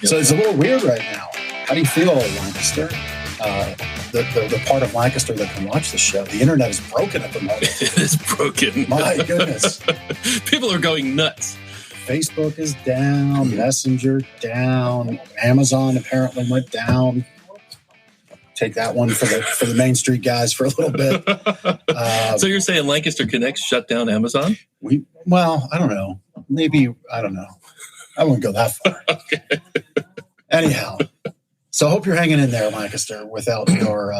So it's a little weird right now. How do you feel, Lancaster? The part of Lancaster that can watch the show. The internet is broken at the moment. It is broken. My goodness. People are going nuts. Facebook is down. Messenger down. Amazon apparently went down. Take that one for the Main Street guys for a little bit. So you're saying Lancaster Connect shut down Amazon? Well, I don't know. Maybe, I don't know. I wouldn't go that far. Okay. Anyhow, so I hope you're hanging in there, Lancaster, without your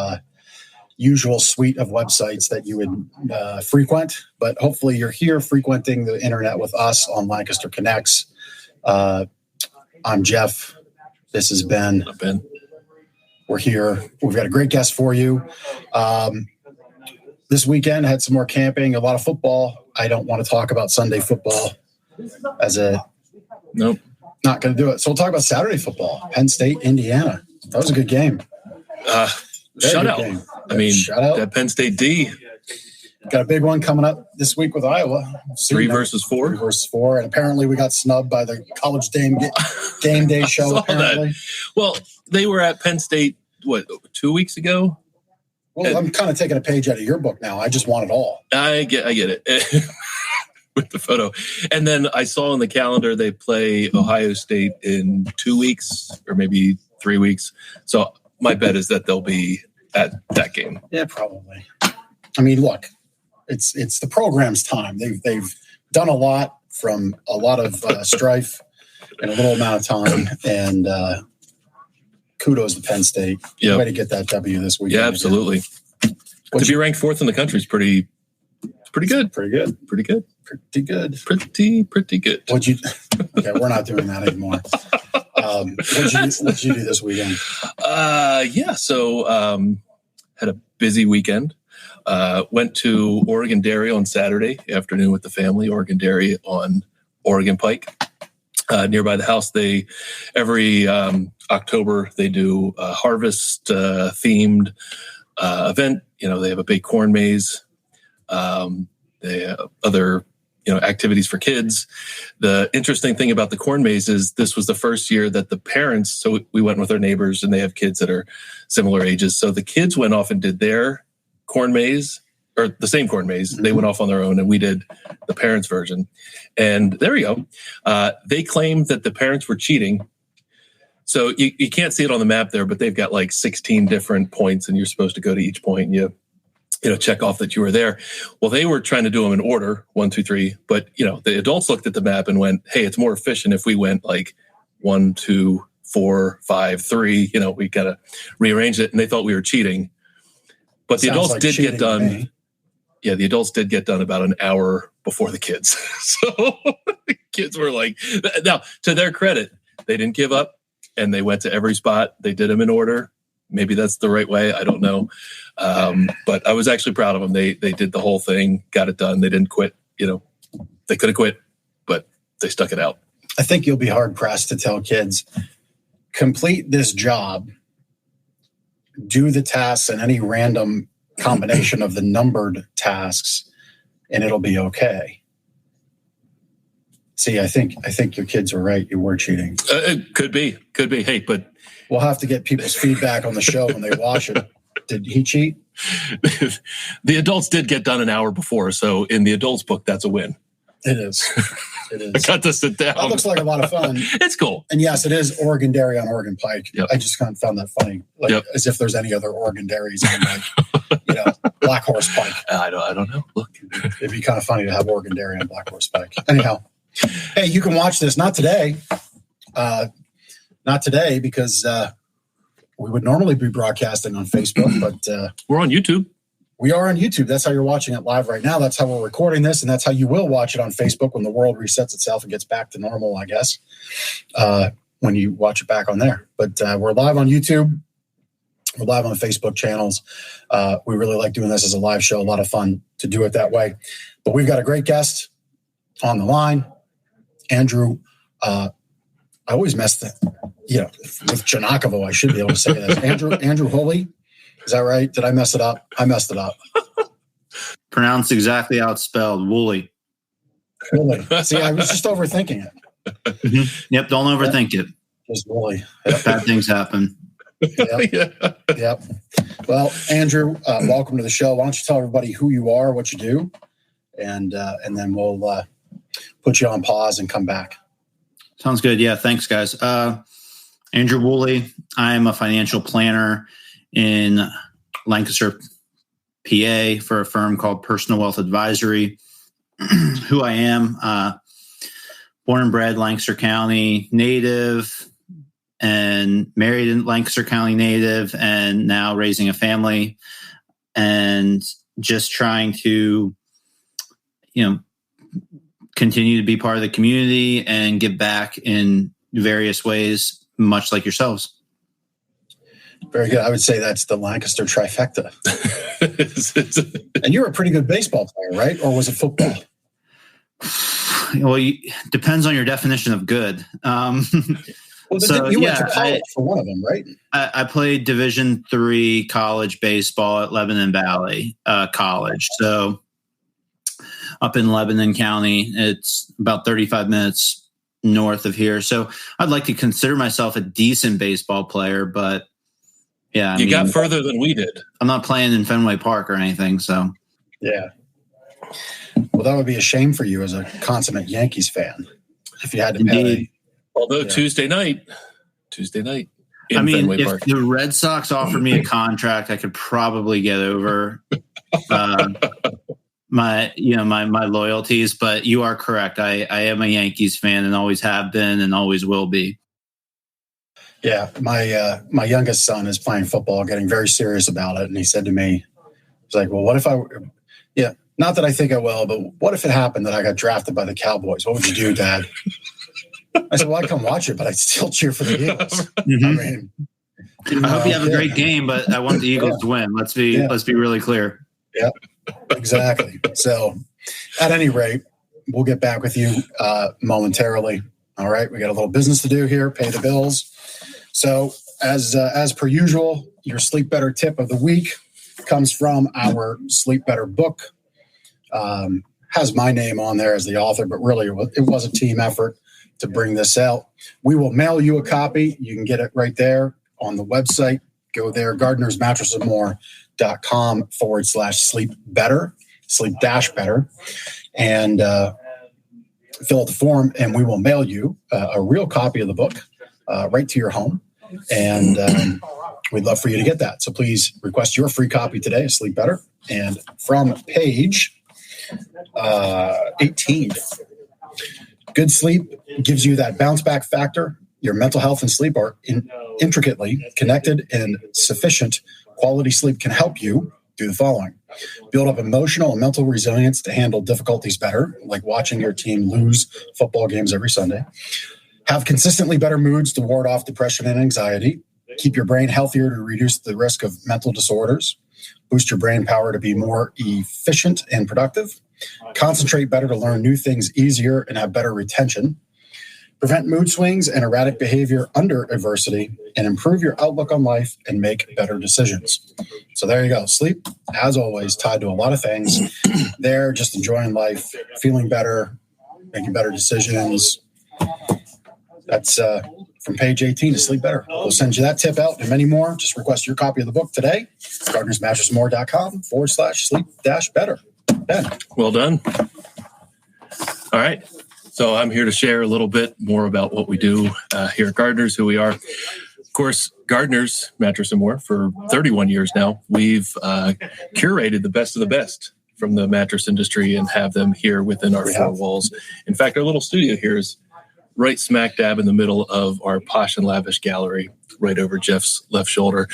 usual suite of websites that you would frequent. But hopefully you're here frequenting the internet with us on Lancaster Connects. I'm Jeff. This is Ben. I'm Ben. We're here. We've got a great guest for you. This weekend, had some more camping, a lot of football. I don't want to talk about Sunday football Nope. Not going to do it. So we'll talk about Saturday football. Penn State, Indiana. That was a good game. Shutout. Game. I mean, shutout. That Penn State D. Got a big one coming up this week with Iowa. 3 versus 4. 3 versus 4. And apparently we got snubbed by the College Game Day show, apparently. That. Well, they were at Penn State, 2 weeks ago? Well, I'm kind of taking a page out of your book now. I just want it all. I get it. With the photo. And then I saw on the calendar they play Ohio State in 2 weeks or maybe 3 weeks. So my bet is that they'll be at that game. Yeah, probably. I mean, look, it's the program's time. They've done a lot from a lot of strife in a little amount of time, and kudos to Penn State. Yep. Way to get that W this weekend. Yeah, absolutely. To be ranked 4th in the country is pretty good. Pretty good. Pretty good. Pretty good. Pretty good. Okay, we're not doing that anymore. What'd you do this weekend? So had a busy weekend. Went to Oregon Dairy on Saturday afternoon with the family. Oregon Dairy on Oregon Pike. Nearby the house, they every October they do a harvest themed event. They have a big corn maze. They have other activities for kids. The interesting thing about the corn maze is this was the first year that the parents, so we went with our neighbors and they have kids that are similar ages. So the kids went off and did their corn maze, or the same corn maze. Mm-hmm. They went off on their own and we did the parents' version. And there you go. They claimed that the parents were cheating. So you can't see it on the map there, but they've got like 16 different points and you're supposed to go to each point and you check off that you were there. Well, they were trying to do them in order, 1, 2, 3. But, the adults looked at the map and went, hey, it's more efficient if we went like 1, 2, 4, 5, 3. We got to rearrange it. And they thought we were cheating. But the adults did get done. Yeah, the adults did get done about an hour before the kids. So the kids were like, now, to their credit, they didn't give up and they went to every spot. They did them in order. Maybe that's the right way. I don't know. But I was actually proud of them. They did the whole thing, got it done. They didn't quit. They could have quit, but they stuck it out. I think you'll be hard pressed to tell kids, complete this job, do the tasks and any random combination of the numbered tasks, and it'll be okay. See, I think your kids are right. You were cheating. It could be. Hey, but we'll have to get people's feedback on the show when they watch it. Did he cheat? The adults did get done an hour before, so in the adults' book, that's a win. It is. I got to sit down. That looks like a lot of fun. It's cool. And yes, it is Oregon Dairy on Oregon Pike. Yep. I just kind of found that funny, as if there's any other Oregon Dairies on Black Horse Pike. I don't know. Look, it'd be kind of funny to have Oregon Dairy on Black Horse Pike. Anyhow, hey, you can watch this. Not today. Not today because we would normally be broadcasting on Facebook, but we're on YouTube. We are on YouTube. That's how you're watching it live right now. That's how we're recording this, and that's how you will watch it on Facebook when the world resets itself and gets back to normal, I guess, when you watch it back on there. But we're live on YouTube. We're live on Facebook channels. We really like doing this as a live show. A lot of fun to do it that way. But we've got a great guest on the line. Andrew, I always mess that, with Janakovo, I should be able to say that. Andrew Woolley. Is that right? Did I mess it up? I messed it up. Pronounced exactly how it's spelled. Woolley. Woolley. See, I was just overthinking it. Mm-hmm. Yep, don't overthink it. Just Woolley. Yep. Bad things happen. Yep. Yeah. Yep. Well, Andrew, welcome to the show. Why don't you tell everybody who you are, what you do, and then we'll put you on pause and come back. Sounds good. Yeah, thanks, guys. Andrew Woolley. I'm a financial planner in Lancaster, PA, for a firm called Personal Wealth Advisory. Who I am, born and bred Lancaster County native, and married in Lancaster County native, and now raising a family, and just trying to, continue to be part of the community and give back in various ways, much like yourselves. Very good. I would say that's the Lancaster trifecta. And you're a pretty good baseball player, right? Or was it football? Well, depends on your definition of good. Well, you went to college for one of them, right? I played Division III college baseball at Lebanon Valley College. So up in Lebanon County, it's about 35 minutes north of here. So I'd like to consider myself a decent baseball player, but yeah. You got further than we did. I'm not playing in Fenway Park or anything, so. Yeah. Well, that would be a shame for you as a consummate Yankees fan if you had to pay. Although Tuesday night in Fenway Park. If the Red Sox offered me a contract, I could probably get over my loyalties. But you are correct. I am a Yankees fan and always have been and always will be. Yeah, my youngest son is playing football, getting very serious about it, and he said to me, "He's like, well, what if not that I think I will, but what if it happened that I got drafted by the Cowboys? What would you do, Dad?" I said, well, I'd come watch it, but I'd still cheer for the Eagles. Mm-hmm. I hope you have a great game, but I want the Eagles to win. Let's be really clear. Yeah, exactly. So at any rate, we'll get back with you momentarily. All right. We got a little business to do here, pay the bills. So as per usual, your Sleep Better tip of the week comes from our Sleep Better book. Has my name on there as the author, but really it was a team effort to bring this out. We will mail you a copy. You can get it right there on the website. Go there, gardnersmattressandmore.com/sleep better, sleep-better, and fill out the form, and we will mail you a real copy of the book right to your home. And we'd love for you to get that. So please request your free copy today of Sleep Better. And from page 18, good sleep gives you that bounce back factor. Your mental health and sleep are intricately connected, and sufficient quality sleep can help you do the following: build up emotional and mental resilience to handle difficulties better, like watching your team lose football games every Sunday. Have consistently better moods to ward off depression and anxiety. Keep your brain healthier to reduce the risk of mental disorders. Boost your brain power to be more efficient and productive. Concentrate better to learn new things easier and have better retention. Prevent mood swings and erratic behavior under adversity, and improve your outlook on life and make better decisions. So there you go. Sleep, as always, tied to a lot of things. There, just enjoying life, feeling better, making better decisions. That's from page 18 to Sleep Better. We'll send you that tip out and many more. Just request your copy of the book today. gardnersmattressmore.com/sleep-better. Ben. Well done. All right. So I'm here to share a little bit more about what we do here at Gardners, who we are. Of course, Gardners Mattress and More, for 31 years now, we've curated the best of the best from the mattress industry and have them here within our four walls. In fact, our little studio here is right smack dab in the middle of our posh and lavish gallery, right over Jeff's left shoulder.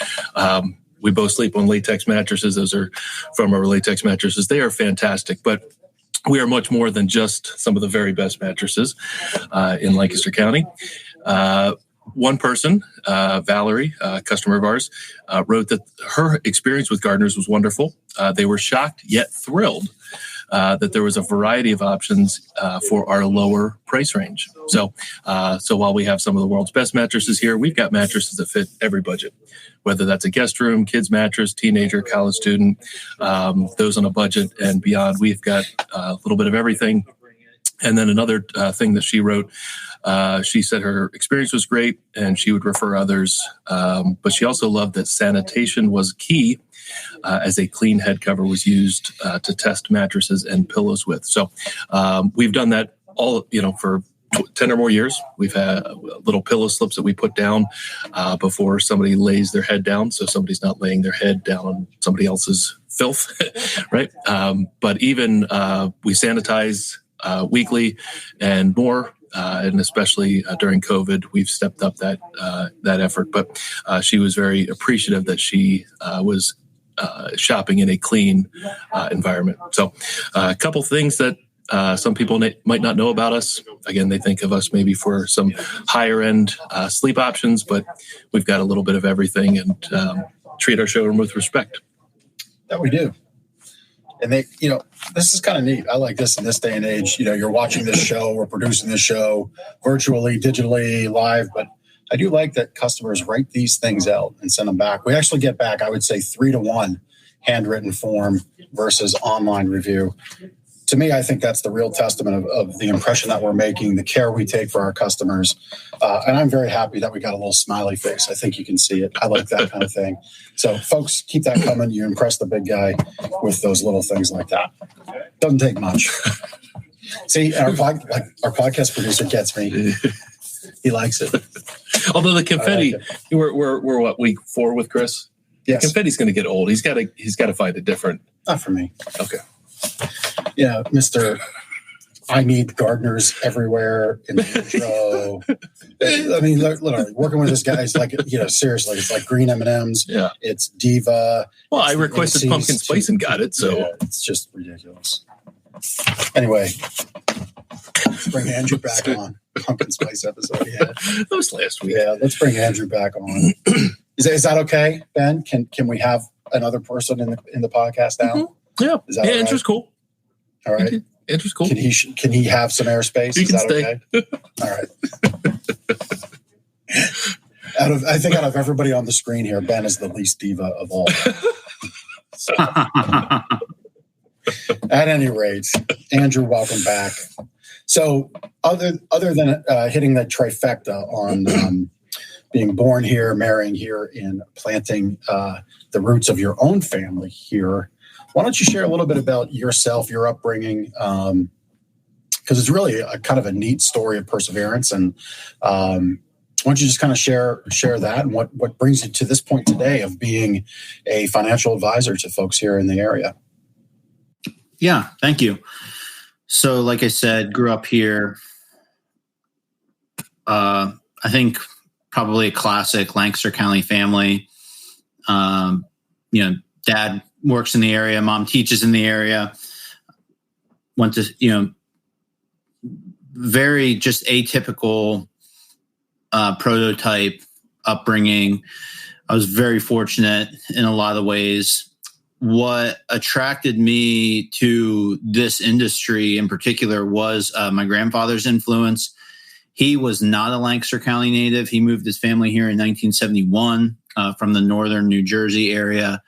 We both sleep on latex mattresses. Those are from our latex mattresses. They are fantastic, but we are much more than just some of the very best mattresses in Lancaster County. One person, Valerie, a customer of ours, wrote that her experience with Gardners was wonderful. They were shocked yet thrilled that there was a variety of options for our lower price range. So while we have some of the world's best mattresses here, we've got mattresses that fit every budget, whether that's a guest room, kids mattress, teenager, college student, those on a budget and beyond. We've got a little bit of everything. And then another thing that she wrote, she said her experience was great and she would refer others, but she also loved that sanitation was key, as a clean head cover was used to test mattresses and pillows with. So we've done that all, for 10 or more years. We've had little pillow slips that we put down before somebody lays their head down, so somebody's not laying their head down on somebody else's filth, right? But even we sanitize weekly and more, and especially during COVID, we've stepped up that effort. But she was very appreciative that she was shopping in a clean environment. So a couple things that some people might not know about us. Again, they think of us maybe for some higher end sleep options, but we've got a little bit of everything and treat our showroom with respect. That we do. And they, this is kind of neat. I like this in this day and age. You're watching this show, we're producing this show virtually, digitally, live, but I do like that customers write these things out and send them back. We actually get back, I would say 3-to-1 handwritten form versus online review. To me, I think that's the real testament of the impression that we're making, the care we take for our customers. And I'm very happy that we got a little smiley face. I think you can see it. I like that kind of thing. So folks, keep that coming. You impress the big guy with those little things like that. Doesn't take much. See, our podcast producer gets me. He likes it. Although the confetti, we're what, week 4 with Chris? Yes. The confetti's going to get old. He's got to find a different. Not for me. Okay. Yeah, Mr. I need gardeners everywhere in the intro. I mean, literally, working with this guy is like, seriously, it's like green M&Ms. Yeah. It's Diva. Well, I requested pumpkin spice and got it, so. Yeah, it's just ridiculous. Anyway, let's bring Andrew back on. Pumpkin spice episode, yeah. That was last week. Yeah, let's bring Andrew back on. Is that okay, Ben? Can we have another person in the podcast now? Mm-hmm. Yeah, right? Andrew's cool. All right. Andrew's cool. Can he have some airspace? He can stay. Okay? All right. Out of everybody on the screen here, Ben is the least diva of all. So, at any rate, Andrew, welcome back. So other than hitting the trifecta on being born here, marrying here, and planting the roots of your own family here, why don't you share a little bit about yourself, your upbringing, because it's really a kind of a neat story of perseverance. And why don't you just kind of share that and what brings you to this point today of being a financial advisor to folks here in the area? Yeah, thank you. So like I said, grew up here. I think probably a classic Lancaster County family. Dad works in the area. Mom teaches in the area. Went to, very just atypical prototype upbringing. I was very fortunate in a lot of ways. What attracted me to this industry in particular was my grandfather's influence. He was not a Lancaster County native. He moved his family here in 1971 from the northern New Jersey area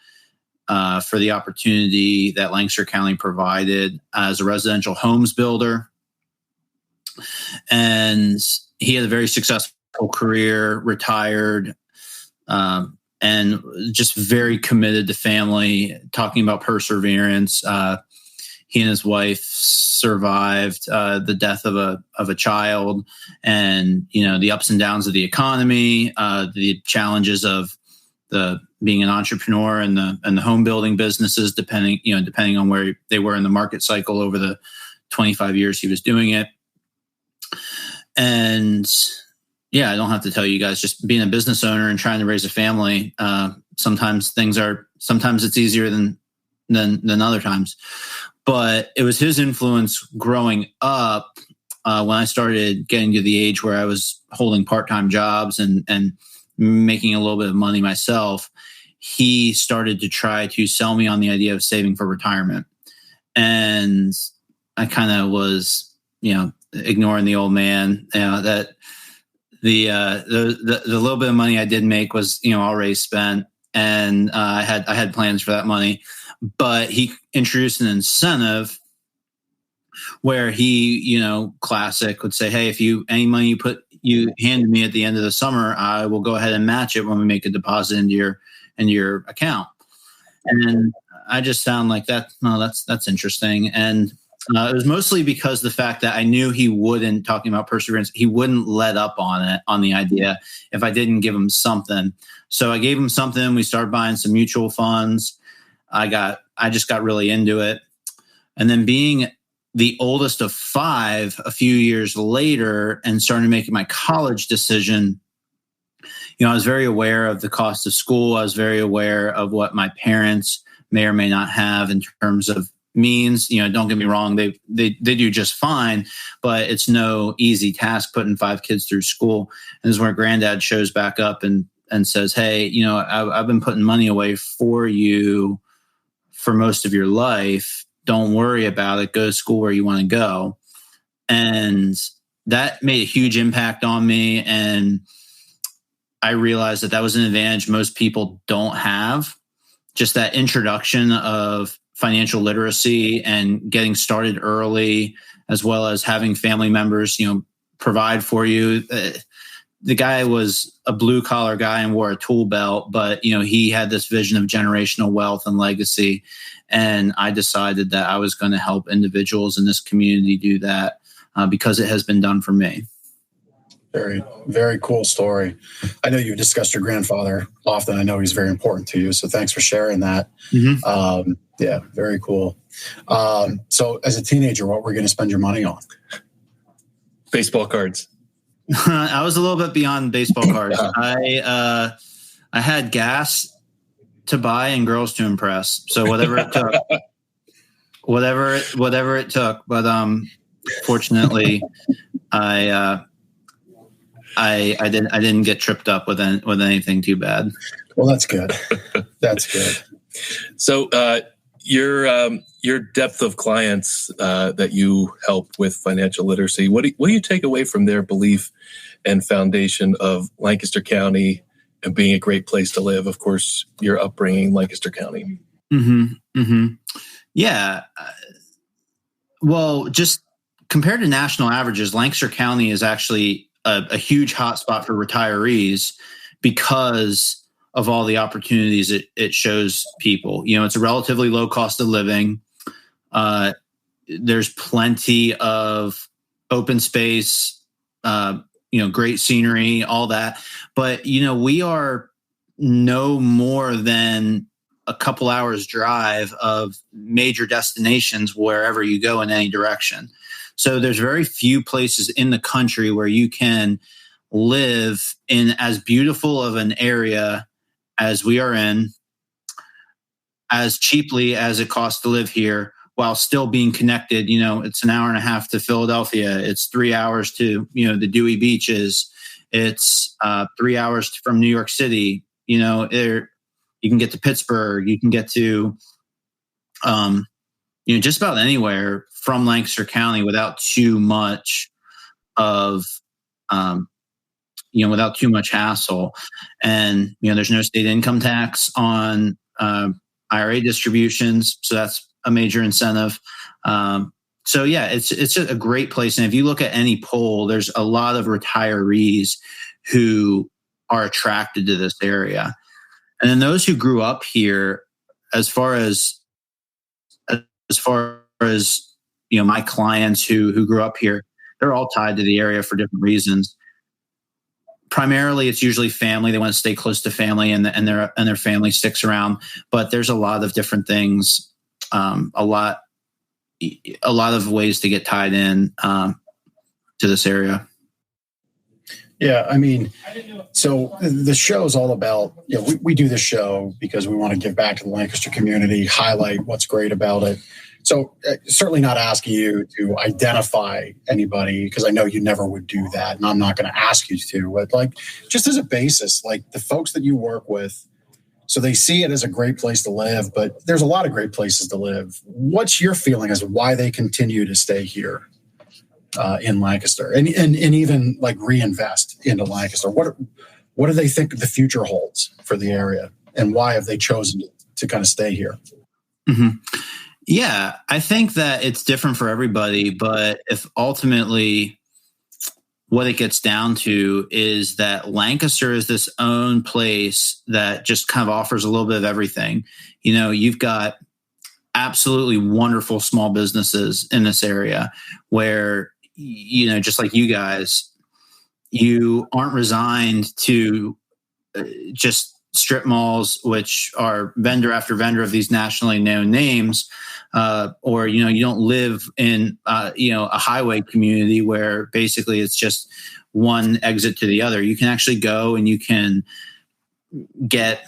for the opportunity that Lancaster County provided as a residential homes builder. And he had a very successful career, retired, and just very committed to family, talking about perseverance. He and his wife survived the death of a child, and the ups and downs of the economy, the challenges of being an entrepreneur and the home building businesses, depending on where they were in the market cycle over the 25 years he was doing it. And yeah, I don't have to tell you guys, just being a business owner and trying to raise a family, sometimes it's easier than other times. But it was his influence growing up when I started getting to the age where I was holding part-time jobs and making a little bit of money myself. He started to try to sell me on the idea of saving for retirement. And I kind of was, ignoring the old man, that the little bit of money I did make was, already spent. And I had plans for that money, but he introduced an incentive where he, classic would say, hey, if any money you hand me at the end of the summer, I will go ahead and match it when we make a deposit into your account. And I just found like that. No, that's interesting. And it was mostly because the fact that I knew he wouldn't, talking about perseverance, he wouldn't let up on the idea if I didn't give him something. So I gave him something. We started buying some mutual funds. I just got really into it. And then being the oldest of 5 a few years later and starting making my college decision, I was very aware of the cost of school. I was very aware of what my parents may or may not have in terms of means. Don't get me wrong, they do just fine, but it's no easy task putting 5 kids through school. And this is where Granddad shows back up and says, hey, I've been putting money away for you for most of your life. Don't worry about it. Go to school where you want to go. And that made a huge impact on me. And I realized that was an advantage most people don't have. Just that introduction of financial literacy and getting started early, as well as having family members, provide for you. The guy was a blue collar guy and wore a tool belt, but he had this vision of generational wealth and legacy. And I decided that I was going to help individuals in this community do that because it has been done for me. Very, very cool story. I know you've discussed your grandfather often. I know he's very important to you. So thanks for sharing that. Mm-hmm. Yeah, very cool. So as a teenager, what were you going to spend your money on? Baseball cards. I was a little bit beyond baseball cards. I had gas to buy and girls to impress. So whatever it took, whatever it took. But fortunately, I didn't get tripped up with anything too bad. Well, that's good. That's good. So your depth of clients that you help with financial literacy, what do you take away from their belief and foundation of Lancaster County and being a great place to live? Of course, your upbringing, Lancaster County. Mm-hmm. Mm-hmm. Yeah. Well, just compared to national averages, Lancaster County is actually a huge hotspot for retirees because of all the opportunities it shows people. It's a relatively low cost of living. There's plenty of open space, great scenery, all that. But, we are no more than a couple hours drive of major destinations wherever you go in any direction. So there's very few places in the country where you can live in as beautiful of an area as we are in, as cheaply as it costs to live here, while still being connected. It's an hour and a half to Philadelphia. It's 3 hours to, the Dewey Beaches. It's 3 hours from New York City. You can get to Pittsburgh. You can get to, just about anywhere from Lancaster County without too much of, without too much hassle. And, there's no state income tax on IRA distributions. So that's a major incentive. So yeah, it's a great place. And if you look at any poll, there's a lot of retirees who are attracted to this area. And then those who grew up here, as far as my clients who grew up here, they're all tied to the area for different reasons. Primarily, it's usually family. They want to stay close to family, and their family sticks around. But there's a lot of different things, a lot of ways to get tied in to this area. Yeah, I mean, so the show is all about, we do this show because we want to give back to the Lancaster community, highlight what's great about it. So certainly not asking you to identify anybody, because I know you never would do that, and I'm not going to ask you to, but just as a basis, the folks that you work with, so they see it as a great place to live, but there's a lot of great places to live. What's your feeling as to why they continue to stay here in Lancaster and even reinvest into Lancaster? What do they think the future holds for the area, and why have they chosen to kind of stay here? Mm-hmm. Yeah, I think that it's different for everybody, but if ultimately what it gets down to is that Lancaster is this own place that just kind of offers a little bit of everything. You've got absolutely wonderful small businesses in this area where, just like you guys, you aren't resigned to just strip malls, which are vendor after vendor of these nationally known names, or you don't live in a highway community where basically it's just one exit to the other. You can actually go and you can get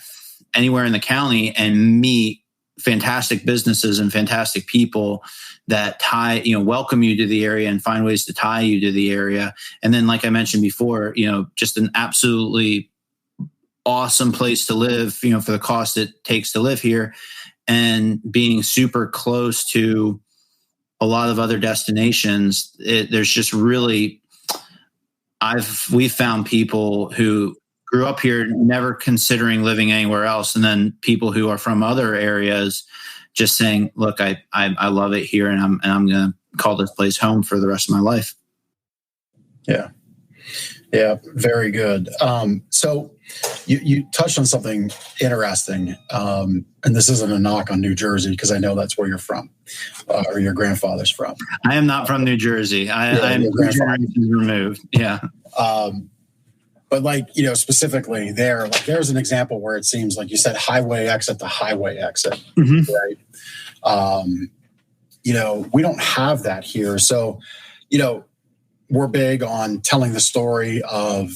anywhere in the county and meet fantastic businesses and fantastic people that welcome you to the area and find ways to tie you to the area. And then, like I mentioned before, just an absolutely awesome place to live, for the cost it takes to live here, and being super close to a lot of other destinations. There's just really, we've found people who grew up here never considering living anywhere else, and then people who are from other areas just saying, look, I love it here, and I'm going to call this place home for the rest of my life. Yeah, very good. So you touched on something interesting, and this isn't a knock on New Jersey because I know that's where you're from, or your grandfather's from. I am not from New Jersey. I'm removed. Yeah. But specifically there's an example where it seems like you said highway exit to highway exit, right? We don't have that here. So, we're big on telling the story of,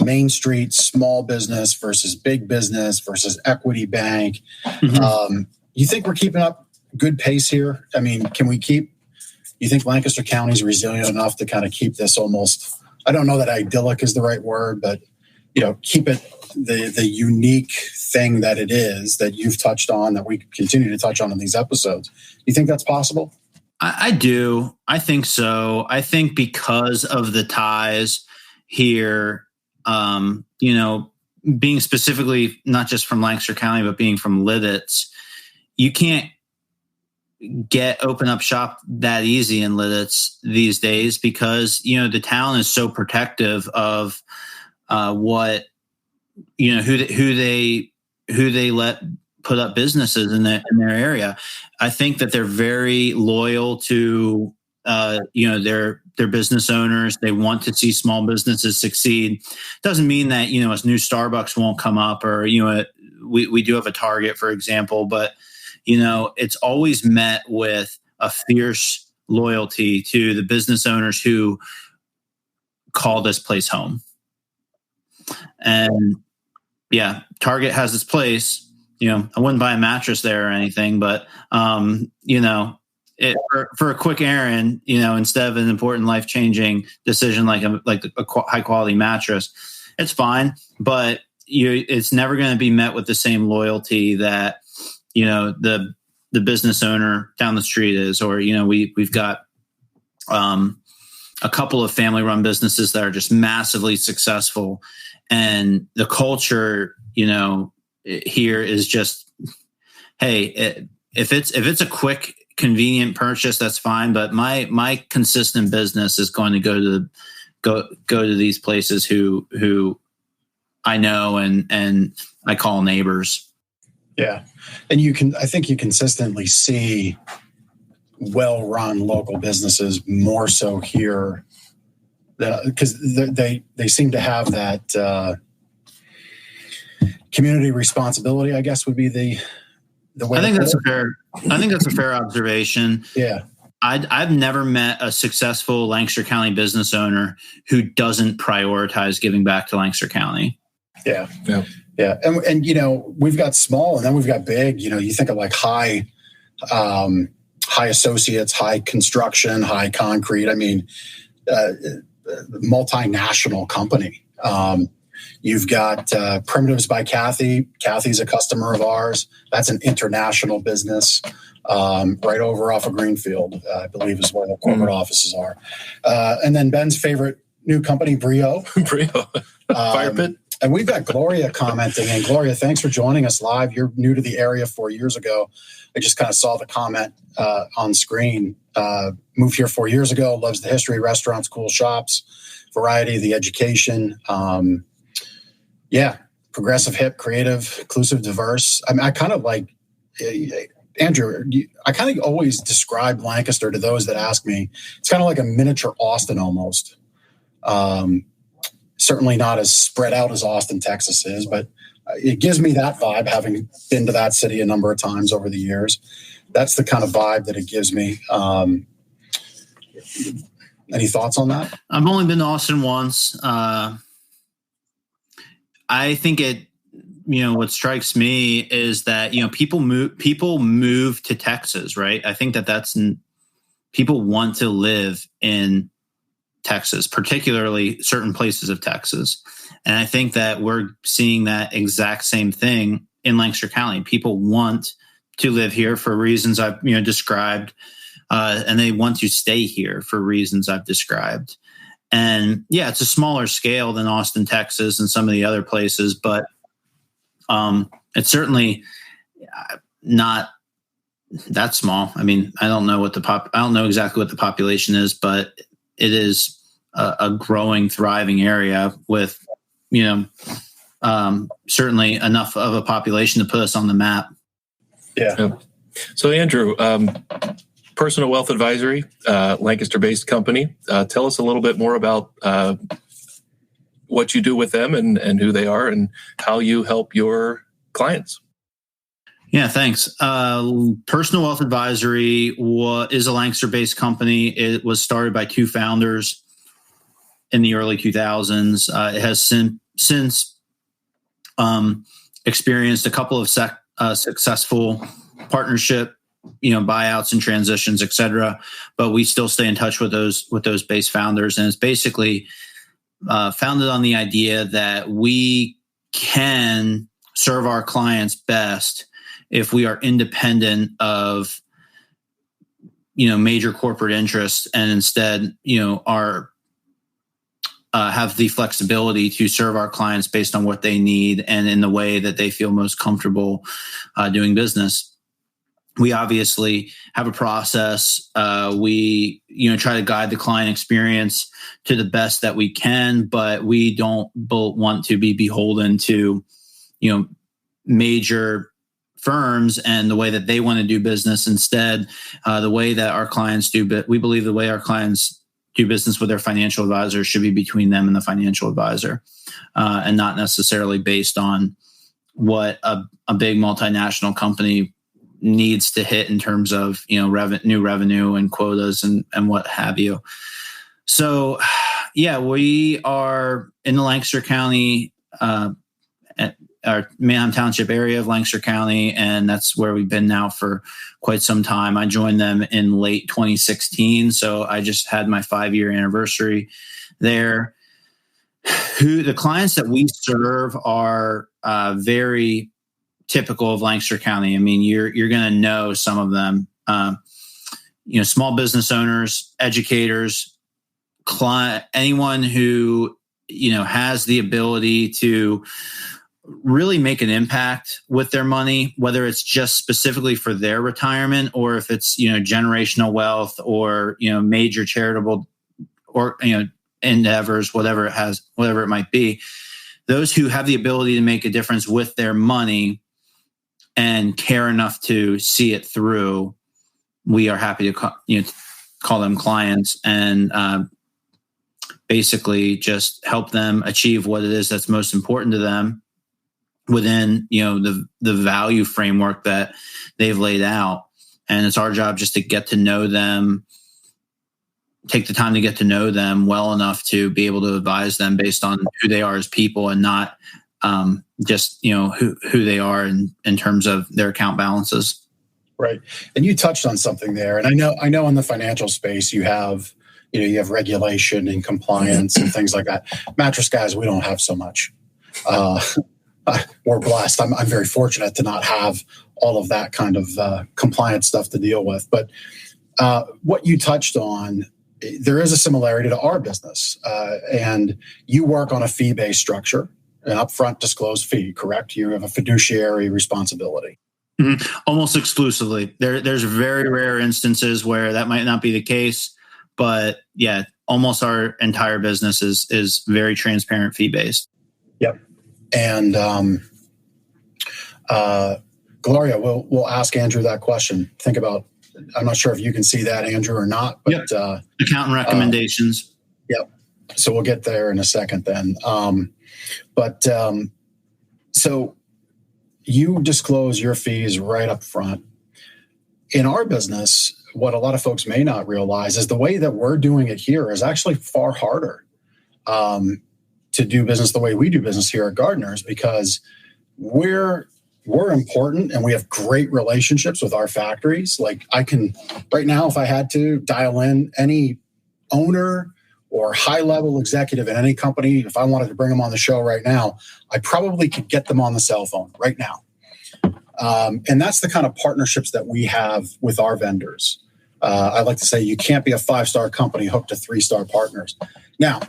Main Street, small business versus big business versus equity bank. You think we're keeping up good pace here? I mean, you think Lancaster County is resilient enough to kind of keep this almost, I don't know that idyllic is the right word, but, keep it the unique thing that it is that you've touched on, that we continue to touch on in these episodes. You think that's possible? I do. I think so. I think because of the ties here, being specifically not just from Lancaster County, but being from Lidditz, you can't open up shop that easy in Lidditz these days because, the town is so protective of what, who they let put up businesses in their area. I think that they're very loyal to, their business owners. They want to see small businesses succeed. Doesn't mean that, a new Starbucks won't come up, or, we do have a Target, for example, but, it's always met with a fierce loyalty to the business owners who call this place home. And yeah, Target has its place. I wouldn't buy a mattress there or anything, but, for a quick errand, instead of an important life-changing decision like a high-quality mattress, it's fine. But it's never going to be met with the same loyalty that, the business owner down the street is. Or, we've got a couple of family-run businesses that are just massively successful, and the culture, here is just, hey, if it's a quick, convenient purchase, that's fine. But my consistent business is going to go to these places who I know and I call neighbors. Yeah, and I think you consistently see well-run local businesses more so here, because they seem to have that. Community responsibility, I guess, would be the way. I think that's a fair observation. Yeah, I've never met a successful Lancaster County business owner who doesn't prioritize giving back to Lancaster County. Yeah. And we've got small, and then we've got big. You think of like high associates, high construction, high concrete. I mean, multinational company. You've got Primitives by Kathy. Kathy's a customer of ours. That's an international business, right over off of Greenfield, I believe is where the corporate offices are. And then Ben's favorite new company, Brio. Fire Pit. And we've got Gloria commenting. And Gloria, thanks for joining us live. You're new to the area 4 years ago. I just kind of saw the comment on screen. Moved here 4 years ago, loves the history, restaurants, cool shops, variety, the education. Progressive, hip, creative, inclusive, diverse. I mean, I kind of like, Andrew, I kind of always describe Lancaster to those that ask me. It's kind of like a miniature Austin almost. Certainly not as spread out as Austin, Texas is, but it gives me that vibe, having been to that city a number of times over the years. That's the kind of vibe that it gives me. Any thoughts on that? I've only been to Austin once. I think what strikes me is that, people move to Texas, right? I think that's people want to live in Texas, particularly certain places of Texas. And I think that we're seeing that exact same thing in Lancaster County. People want to live here for reasons I've described, and they want to stay here for reasons I've described. And yeah, it's a smaller scale than Austin, Texas, and some of the other places, but it's certainly not that small. I mean, I don't know exactly what the population is, but it is a growing, thriving area with, certainly enough of a population to put us on the map. Yeah. So Andrew, Personal Wealth Advisory, Lancaster-based company. Tell us a little bit more about what you do with them and who they are and how you help your clients. Yeah, thanks. Personal Wealth Advisory is a Lancaster-based company. It was started by two founders in the early 2000s. It has since experienced a couple of successful partnership, buyouts and transitions, et cetera. But we still stay in touch with those base founders. And it's basically founded on the idea that we can serve our clients best if we are independent of, major corporate interests, and instead, have the flexibility to serve our clients based on what they need and in the way that they feel most comfortable doing business. We obviously have a process. We, try to guide the client experience to the best that we can, but we don't want to be beholden to, major firms and the way that they want to do business. Instead, the way that our clients do, but we believe the way our clients do business with their financial advisor should be between them and the financial advisor, and not necessarily based on what a big multinational company needs to hit in terms of, new revenue and quotas and what have you. So, yeah, we are in the Lancaster County, at our Manheim Township area of Lancaster County, and that's where we've been now for quite some time. I joined them in late 2016, so I just had my 5-year anniversary there. The clients that we serve are very typical of Lancaster County. I mean, you're going to know some of them. Small business owners, educators, anyone who has the ability to really make an impact with their money, whether it's just specifically for their retirement or if it's generational wealth or major charitable or endeavors, whatever it might be. Those who have the ability to make a difference with their money and care enough to see it through, we are happy to call them clients and basically just help them achieve what it is that's most important to them within the value framework that they've laid out. And it's our job just to get to know them, take the time to get to know them well enough to be able to advise them based on who they are as people and not just who they are in terms of their account balances. Right. And you touched on something there. And I know in the financial space you have regulation and compliance and things like that. Mattress guys, we don't have so much. We're blessed. I'm very fortunate to not have all of that kind of compliance stuff to deal with. But what you touched on, there is a similarity to our business. And you work on a fee-based structure. an upfront disclosed fee, correct? You have a fiduciary responsibility. Mm-hmm. Almost exclusively. There's very rare instances where that might not be the case, but yeah, almost our entire business is very transparent, fee based. Yep. And Gloria, we'll ask Andrew that question. Think about. I'm not sure if you can see that, Andrew, or not. But accountant recommendations. Yep. So we'll get there in a second then. So you disclose your fees right up front. In our business, what a lot of folks may not realize is the way that we're doing it here is actually far harder to do business the way we do business here at Gardeners, because we're important and we have great relationships with our factories. Like I can, right now, if I had to dial in any owner or high-level executive in any company, if I wanted to bring them on the show right now, I probably could get them on the cell phone right now. And that's the kind of partnerships that we have with our vendors. I like to say you can't be a 5-star company hooked to 3-star partners. Now,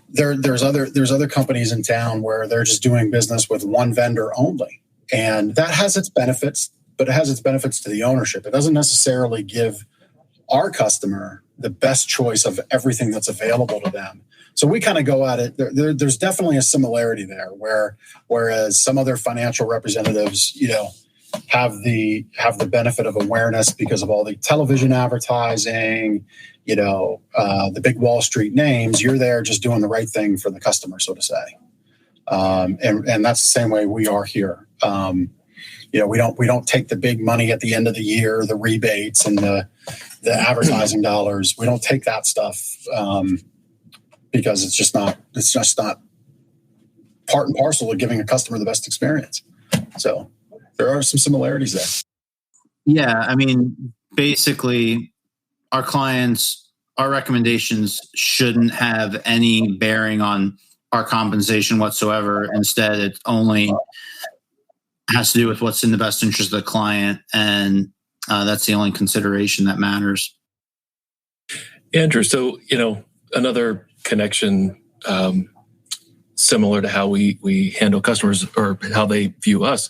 there's other companies in town where they're just doing business with one vendor only. And that has its benefits, but it has its benefits to the ownership. It doesn't necessarily give our customer the best choice of everything that's available to them. So we kind of go at it. There's definitely a similarity there, whereas some other financial representatives, have the benefit of awareness because of all the television advertising, the big Wall Street names. You're there just doing the right thing for the customer, so to say. And that's the same way we are here. We don't take the big money at the end of the year, the rebates and the advertising dollars. We don't take that stuff because it's just not part and parcel of giving a customer the best experience. So there are some similarities there. Yeah, I mean, basically, our clients, our recommendations shouldn't have any bearing on our compensation whatsoever. Instead, it only has to do with what's in the best interest of the client, and that's the only consideration that matters. Andrew, so another connection similar to how we handle customers or how they view us.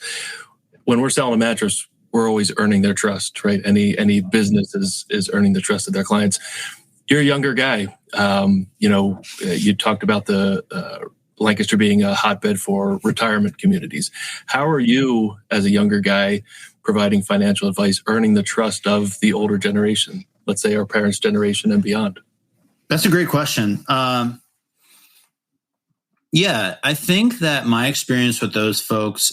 When we're selling a mattress, we're always earning their trust, right? Any business is earning the trust of their clients. You're a younger guy. You talked about the Lancaster being a hotbed for retirement communities. How are you, as a younger guy, providing financial advice, earning the trust of the older generation, let's say our parents' generation and beyond? That's a great question. Yeah, I think that my experience with those folks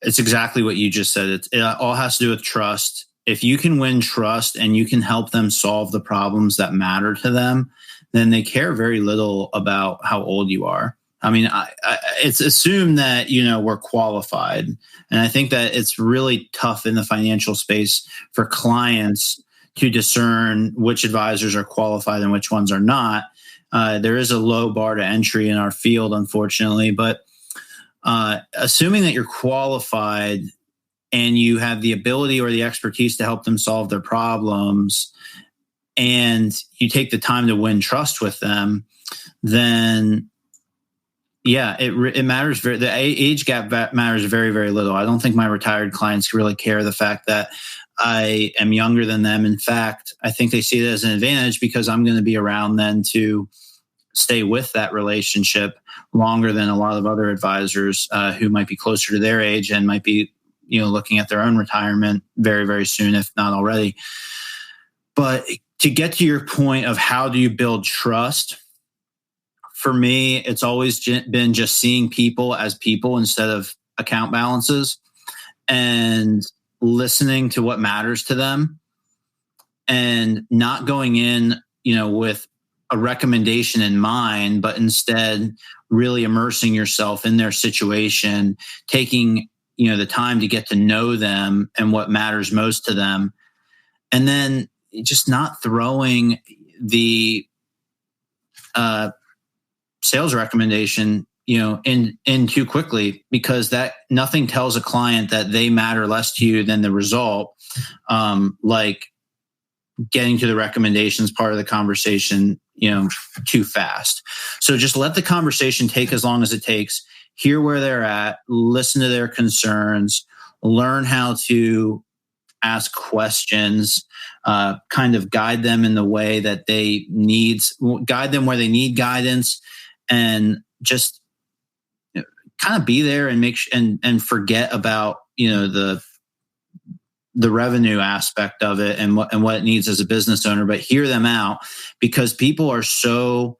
it's exactly what you just said. It all has to do with trust. If you can win trust and you can help them solve the problems that matter to them, then they care very little about how old you are. I mean, it's assumed that, we're qualified. And I think that it's really tough in the financial space for clients to discern which advisors are qualified and which ones are not. There is a low bar to entry in our field, unfortunately, but assuming that you're qualified and you have the ability or the expertise to help them solve their problems, and you take the time to win trust with them, then yeah, it matters. The age gap matters very, very little. I don't think my retired clients really care the fact that I am younger than them. In fact, I think they see it as an advantage because I'm going to be around then to stay with that relationship longer than a lot of other advisors who might be closer to their age and might be, looking at their own retirement very, very soon, if not already. But to get to your point of how do you build trust, for me, it's always been just seeing people as people instead of account balances and listening to what matters to them and not going in, with a recommendation in mind, but instead really immersing yourself in their situation, taking, the time to get to know them and what matters most to them. And then just not throwing the sales recommendation, in too quickly, because that nothing tells a client that they matter less to you than the result. Like getting to the recommendations part of the conversation, too fast. So just let the conversation take as long as it takes. Hear where they're at, listen to their concerns, learn how to ask questions, kind of guide them in the way that guide them where they need guidance, and just kind of be there and and forget about, the revenue aspect of it and what it needs as a business owner, but hear them out, because people are so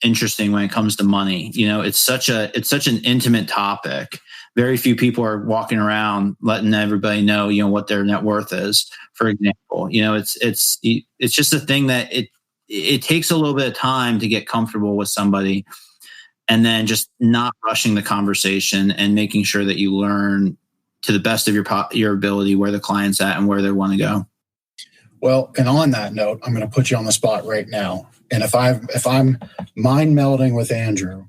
interesting when it comes to money. It's such an intimate topic. Very few people are walking around letting everybody know, what their net worth is, for example. It's just a thing that it takes a little bit of time to get comfortable with somebody, and then just not rushing the conversation and making sure that you learn to the best of your ability where the client's at and where they want to go. Well, and on that note, I'm going to put you on the spot right now. And if I'm mind melding with Andrew,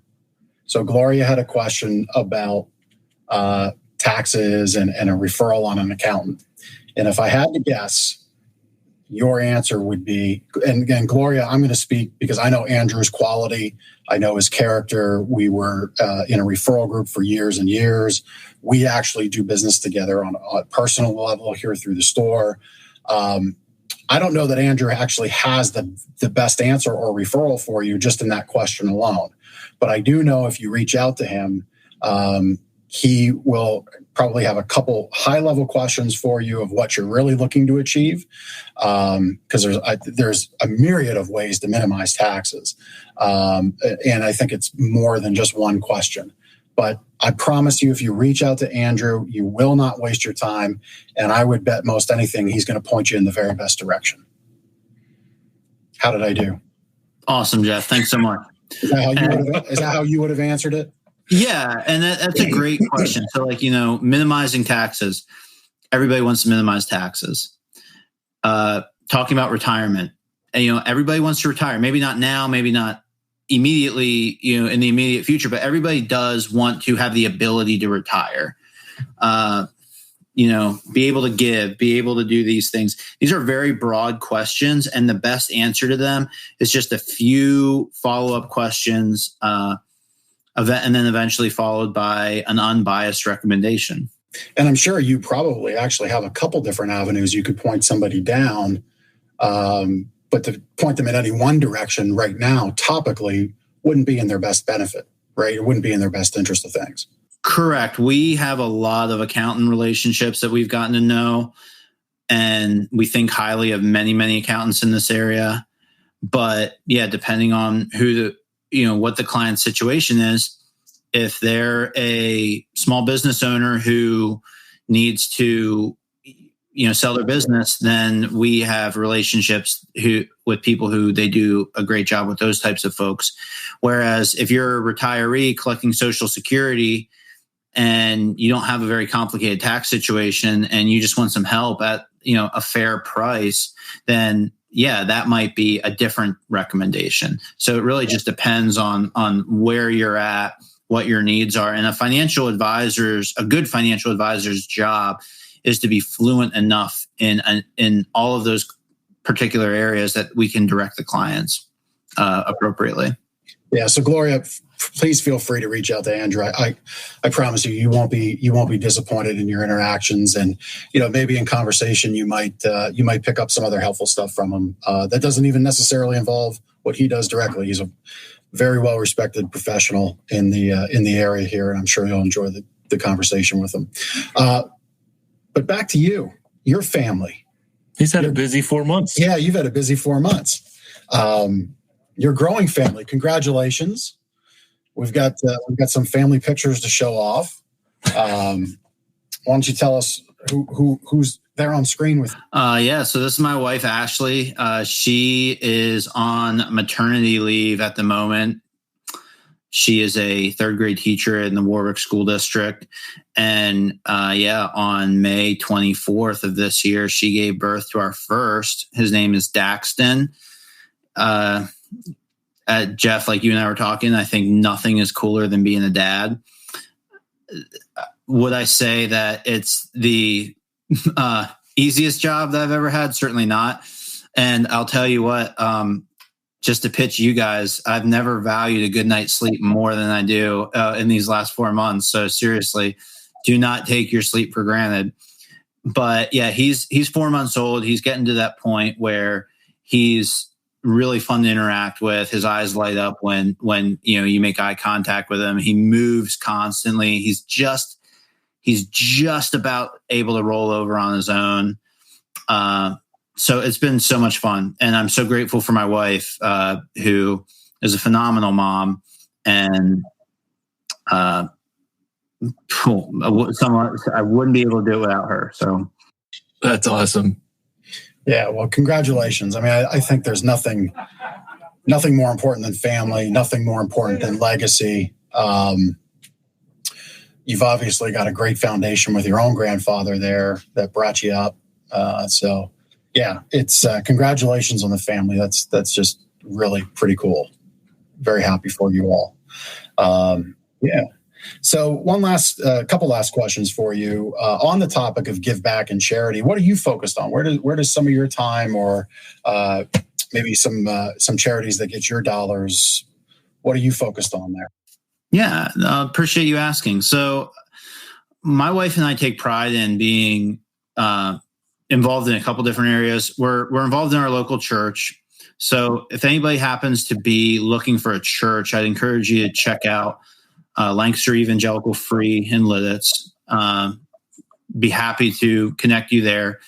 so Gloria had a question about taxes and a referral on an accountant. And if I had to guess, your answer would be, and again, Gloria, I'm going to speak because I know Andrew's quality. I know his character. We were in a referral group for years and years. We actually do business together on a personal level here through the store. I don't know that Andrew actually has the best answer or referral for you just in that question alone. But I do know if you reach out to him, he will probably have a couple high-level questions for you of what you're really looking to achieve, because there's a myriad of ways to minimize taxes, and I think it's more than just one question. But I promise you, if you reach out to Andrew, you will not waste your time, and I would bet most anything he's going to point you in the very best direction. How did I do? Awesome, Jeff. Thanks so much. Is that how you would have answered it? Yeah, and that's a great question. So, minimizing taxes. Everybody wants to minimize taxes. Talking about retirement. And, everybody wants to retire. Maybe not now, maybe not immediately, in the immediate future, but everybody does want to have the ability to retire. Be able to give, be able to do these things. These are very broad questions, and the best answer to them is just a few follow-up questions, and then eventually followed by an unbiased recommendation. And I'm sure you probably actually have a couple different avenues you could point somebody down, but to point them in any one direction right now, topically, wouldn't be in their best benefit, right? It wouldn't be in their best interest of things. Correct. We have a lot of accountant relationships that we've gotten to know, and we think highly of many, many accountants in this area. But yeah, depending on what the client's situation is, if they're a small business owner who needs to, sell their business, then we have relationships with people who they do a great job with those types of folks. Whereas if you're a retiree collecting Social Security and you don't have a very complicated tax situation and you just want some help at, a fair price, then yeah, that might be a different recommendation. So it really just depends on where you're at, what your needs are. And a good financial advisor's job is to be fluent enough in all of those particular areas that we can direct the clients appropriately. Yeah. So Gloria, please feel free to reach out to Andrew. I promise you won't be disappointed in your interactions, and maybe in conversation you might pick up some other helpful stuff from him that doesn't even necessarily involve what he does directly. He's a very well respected professional in the area here, and I'm sure you'll enjoy the conversation with him. But back to your family. He's had a busy 4 months. Yeah, you've had a busy 4 months. Your growing family. Congratulations. We've got some family pictures to show off. Why don't you tell us who's there on screen with you? Yeah, so this is my wife, Ashley. She is on maternity leave at the moment. She is a third grade teacher in the Warwick School District. And on May 24th of this year, she gave birth to our first. His name is Daxton. Jeff, like you and I were talking, I think nothing is cooler than being a dad. Would I say that it's the easiest job that I've ever had. Certainly not. And I'll tell you what, just to pitch you guys, I've never valued a good night's sleep more than I do in these last 4 months. So seriously, do not take your sleep for granted. But yeah, he's 4 months old. He's getting to that point where he's really fun to interact with. His eyes light up when you make eye contact with him. He moves constantly. He's just about able to roll over on his own. So it's been so much fun, and I'm so grateful for my wife, who is a phenomenal mom, and I wouldn't be able to do it without her. So that's awesome. Yeah, well, congratulations. I mean, I think there's nothing more important than family, nothing more important than legacy. You've obviously got a great foundation with your own grandfather there that brought you up. So yeah, it's congratulations on the family. That's just really pretty cool. Very happy for you all. Yeah. So one couple last questions for you on the topic of give back and charity. What are you focused on? Where does some of your time, or maybe some charities that get your dollars? What are you focused on there? Yeah, appreciate you asking. So my wife and I take pride in being involved in a couple different areas. We're involved in our local church. So if anybody happens to be looking for a church, I'd encourage you to check out Lancaster Evangelical Free in Lidditz. Be happy to connect you there.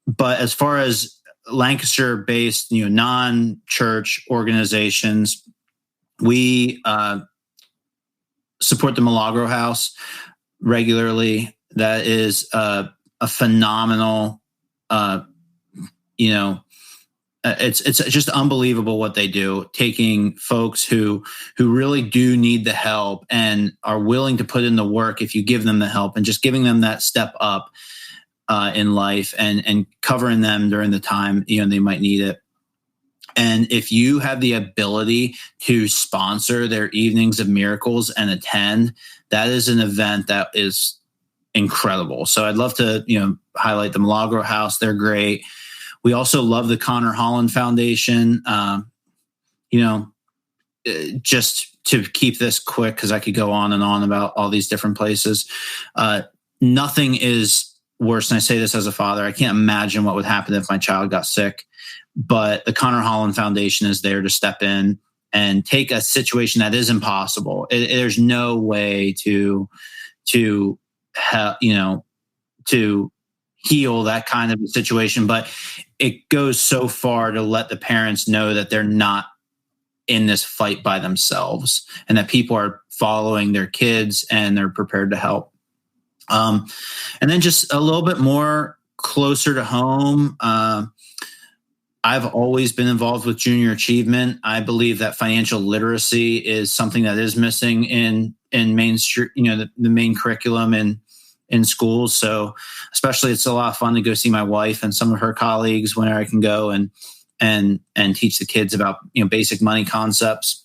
But as far as Lancaster-based, non-church organizations, we support the Milagro House regularly. That is a phenomenal, it's just unbelievable what they do, taking folks who really do need the help and are willing to put in the work if you give them the help, and just giving them that step up in life and covering them during the time they might need it. And if you have the ability to sponsor their Evenings of Miracles and attend, that is an event that is incredible. So I'd love to, highlight the Milagro House. They're great. We also love the Connor Holland Foundation. Just to keep this quick, because I could go on and on about all these different places. Nothing is worse, and I say this as a father. I can't imagine what would happen if my child got sick. But the Connor Holland Foundation is there to step in and take a situation that is impossible. There's no way to heal that kind of a situation, but it goes so far to let the parents know that they're not in this fight by themselves, and that people are following their kids and they're prepared to help. And then just a little bit more closer to home, I've always been involved with junior achievement. I believe that financial literacy is something that is missing in mainstream, the main curriculum in schools. So especially, it's a lot of fun to go see my wife and some of her colleagues when I can go and teach the kids about basic money concepts.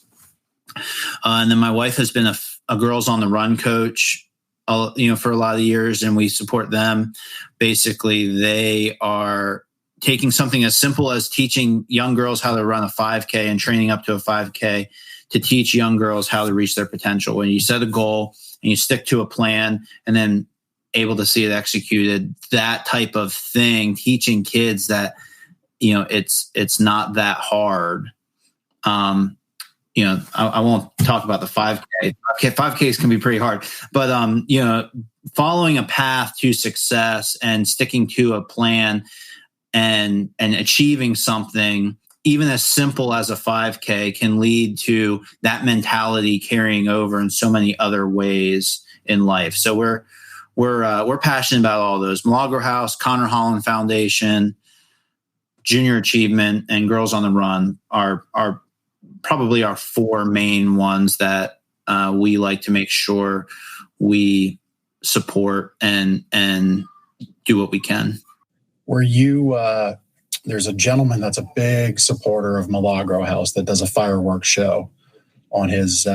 And then my wife has been a Girls on the Run coach, for a lot of years, and we support them. Basically, they are taking something as simple as teaching young girls how to run a 5K and training up to a 5K to teach young girls how to reach their potential. When you set a goal and you stick to a plan and then able to see it executed, that type of thing, teaching kids that, it's not that hard. I won't talk about the 5K. 5Ks can be pretty hard, but, following a path to success and sticking to a plan and achieving something, even as simple as a 5K, can lead to that mentality carrying over in so many other ways in life. So we're passionate about all those. Milagro House, Connor Holland Foundation, Junior Achievement, and Girls on the Run are probably our four main ones that we like to make sure we support and do what we can. Were you, there's a gentleman that's a big supporter of Milagro House that does a fireworks show on his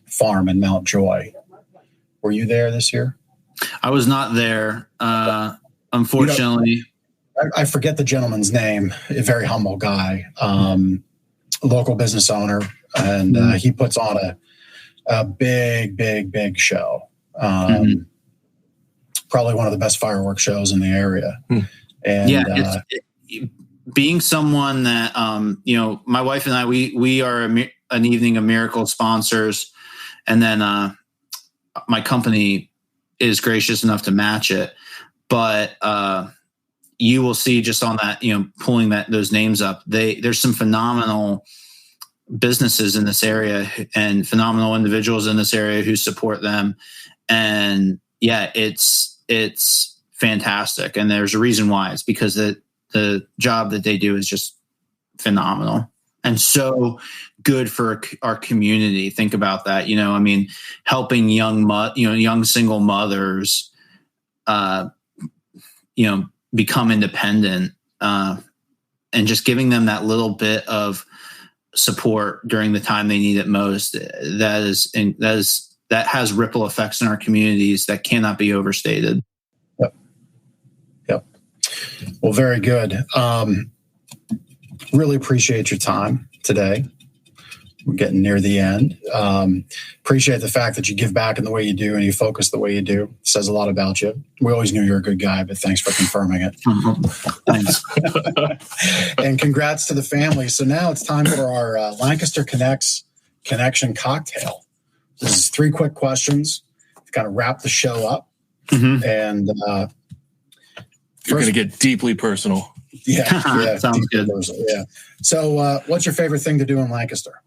farm in Mount Joy. Were you there this year? I was not there. unfortunately, I forget the gentleman's name. A very humble guy, local business owner, and he puts on a big show. Probably one of the best fireworks shows in the area. And being someone that my wife and I, we are an Evening of Miracles sponsors, and then my company is gracious enough to match it. But you will see just on that, pulling those names up, there's some phenomenal businesses in this area and phenomenal individuals in this area who support them. And it's fantastic. And there's a reason why. It's because the job that they do is just phenomenal and so good for our community. Think about that. Helping young single mothers, become independent, and just giving them that little bit of support during the time they need it most. That has ripple effects in our communities that cannot be overstated. Yep. Well, very good. Really appreciate your time today. We're getting near the end. Appreciate the fact that you give back in the way you do and you focus the way you do. It says a lot about you. We always knew you were a good guy, but thanks for confirming it. Thanks. And congrats to the family. So now it's time for our Lancaster Connects Connection cocktail. This is 3 quick questions to kind of wrap the show up. And you're going to get deeply personal. Yeah. Sounds good. Yeah. So what's your favorite thing to do in Lancaster?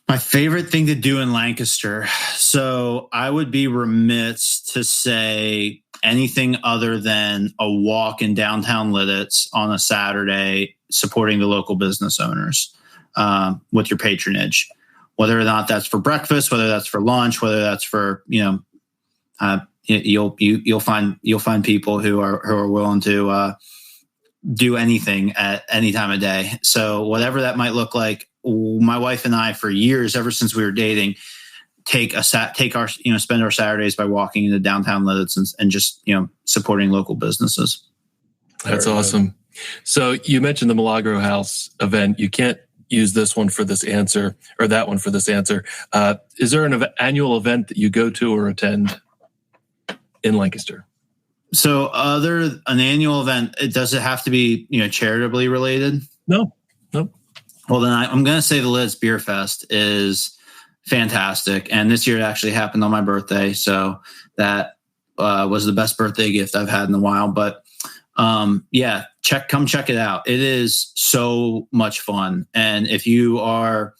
My favorite thing to do in Lancaster. So I would be remiss to say anything other than a walk in downtown Lidditz on a Saturday, supporting the local business owners with your patronage, whether or not that's for breakfast, whether that's for lunch, whether that's for, you'll find people who are willing to do anything at any time of day. So whatever that might look like, my wife and I, for years, ever since we were dating, spend our Saturdays by walking into downtown Lidditz and just, supporting local businesses. That's awesome. So you mentioned the Milagro House event. You can't use this one for this answer or that one for this answer. Is there an annual event that you go to or attend in Lancaster? So an annual event, does it have to be, charitably related? No. Well, then I'm going to say the Lidditz Beer Fest is fantastic. And this year it actually happened on my birthday. So that was the best birthday gift I've had in a while. But come check it out. It is so much fun. And if you are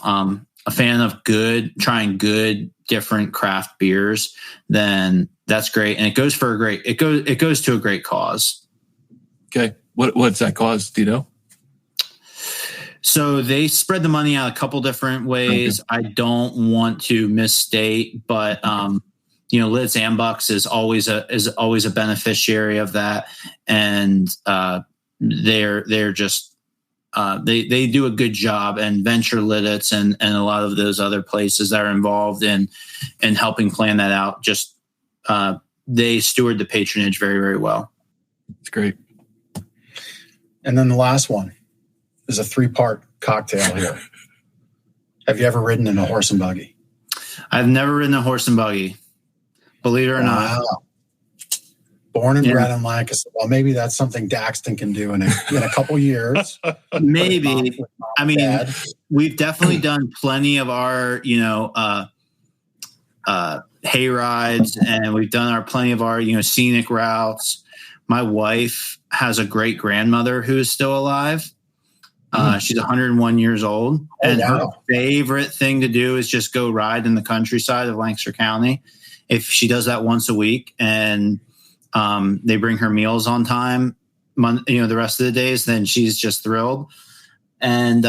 a fan of trying good, different craft beers, then that's great. And it goes to a great cause. Okay. What's that cause? Do you know? So they spread the money out a couple different ways. Okay. I don't want to misstate, but Lidditz Ambucks is always a beneficiary of that, and they're just they do a good job. And Venture Lidditz and a lot of those other places that are involved in helping plan that out, just they steward the patronage very, very well. It's great. And then the last one is a 3-part cocktail here. Have you ever ridden in a horse and buggy? I've never ridden a horse and buggy, believe it or not. Born and bred in Lancaster. Well, maybe that's something Daxton can do in a couple years. Maybe. We've definitely done plenty of our, hay rides, and we've done plenty of our, scenic routes. My wife has a great grandmother who is still alive. She's 101 years old, and her favorite thing to do is just go ride in the countryside of Lancaster County. If she does that once a week, and they bring her meals on time, the rest of the days, then she's just thrilled. And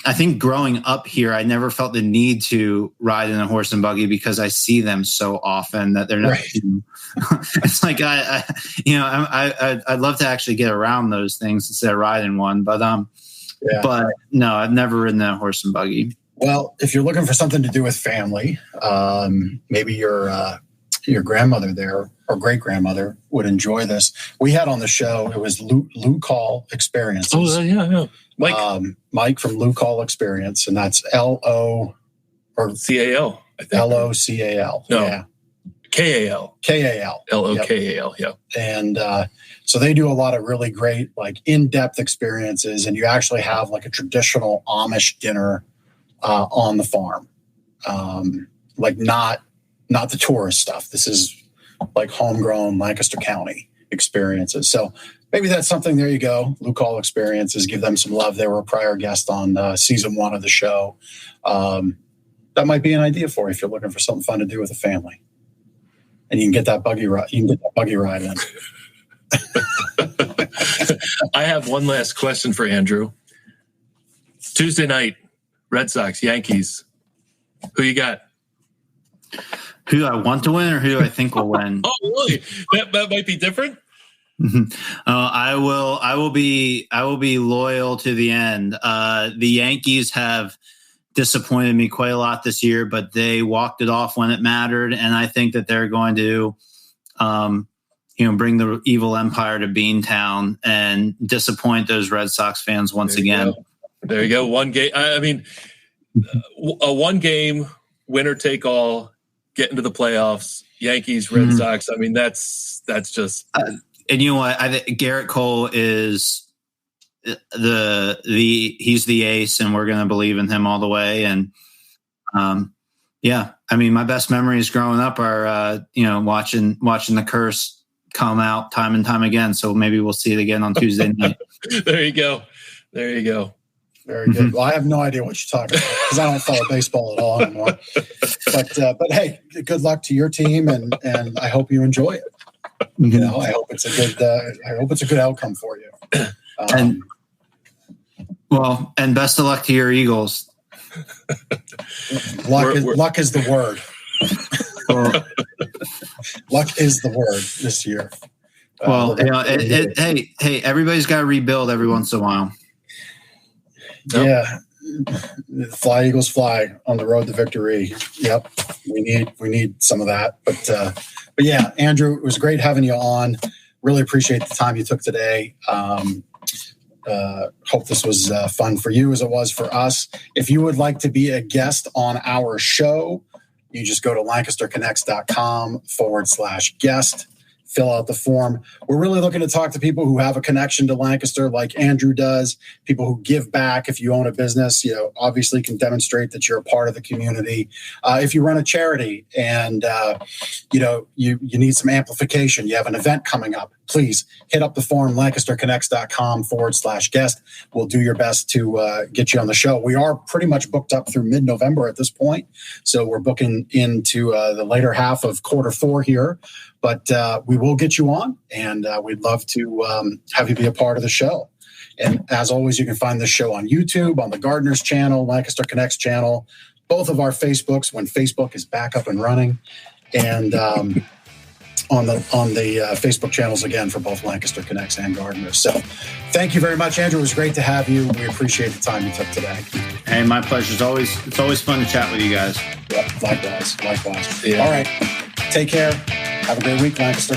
I think growing up here, I never felt the need to ride in a horse and buggy because I see them so often that they're not. Right. It's like I'd love to actually get around those things instead of riding one, but no, I've never ridden a horse and buggy. Well, if you're looking for something to do with family, maybe your grandmother there or great-grandmother would enjoy this. We had on the show, it was Lou Call Experiences. Oh, yeah. Mike from Lou Call Experience, and that's L-O or C-A-L, I think. L-O-C-A-L. No. Yeah. K-A-L. K-A-L. L-O-K-A-L, yeah. And so they do a lot of really great, like, in-depth experiences, and you actually have like a traditional Amish dinner on the farm. Like not the tourist stuff. This is like homegrown Lancaster County experiences. So maybe that's something. There you go. Lou Call Experiences. Give them some love. They were a prior guest on season 1 of the show. That might be an idea for you if you're looking for something fun to do with a family. And you can get that buggy ride. You can get that buggy ride in. I have one last question for Andrew. Tuesday night, Red Sox, Yankees. Who you got? Who do I want to win, or who do I think will win? Oh, really? That might be different. I will be loyal to the end. The Yankees have disappointed me quite a lot this year, but they walked it off when it mattered, and I think that they're going to, bring the evil empire to Beantown and disappoint those Red Sox fans once again. There you go. One game. I mean, a one-game winner take all. Get into the playoffs. Yankees, Red Sox. I mean, that's just. And you know what? I think Garrett Cole is he's the ace, and we're going to believe in him all the way. And I mean, my best memories growing up are watching the curse come out time and time again. So maybe we'll see it again on Tuesday night. There you go. Very good. Well, I have no idea what you're talking about because I don't follow baseball at all anymore. But hey, good luck to your team, and I hope you enjoy it. I hope it's a good outcome for you. And best of luck to your Eagles. Luck is the word. Luck is the word this year. Hey, everybody's got to rebuild every once in a while. Yeah. Fly Eagles fly on the road to victory. Yep. We need some of that. But yeah, Andrew, it was great having you on. Really appreciate the time you took today. Hope this was fun for you as it was for us. If you would like to be a guest on our show, you just go to lancasterconnects.com/guest. Fill out the form. We're really looking to talk to people who have a connection to Lancaster like Andrew does, people who give back. If you own a business, obviously can demonstrate that you're a part of the community. If you run a charity and, you need some amplification, you have an event coming up, please hit up the form, lancasterconnects.com/guest. We'll do your best to get you on the show. We are pretty much booked up through mid-November at this point. So we're booking into the later half of Q4 here. But we will get you on, and we'd love to have you be a part of the show. And as always, you can find this show on YouTube, on the Gardeners channel, Lancaster Connects channel, both of our Facebooks when Facebook is back up and running, and on the Facebook channels again for both Lancaster Connects and Gardeners. So thank you very much, Andrew. It was great to have you. We appreciate the time you took today. Hey, my pleasure. It's always fun to chat with you guys. Yep, likewise. Yeah. All right. Take care. Have a great week, Lancaster.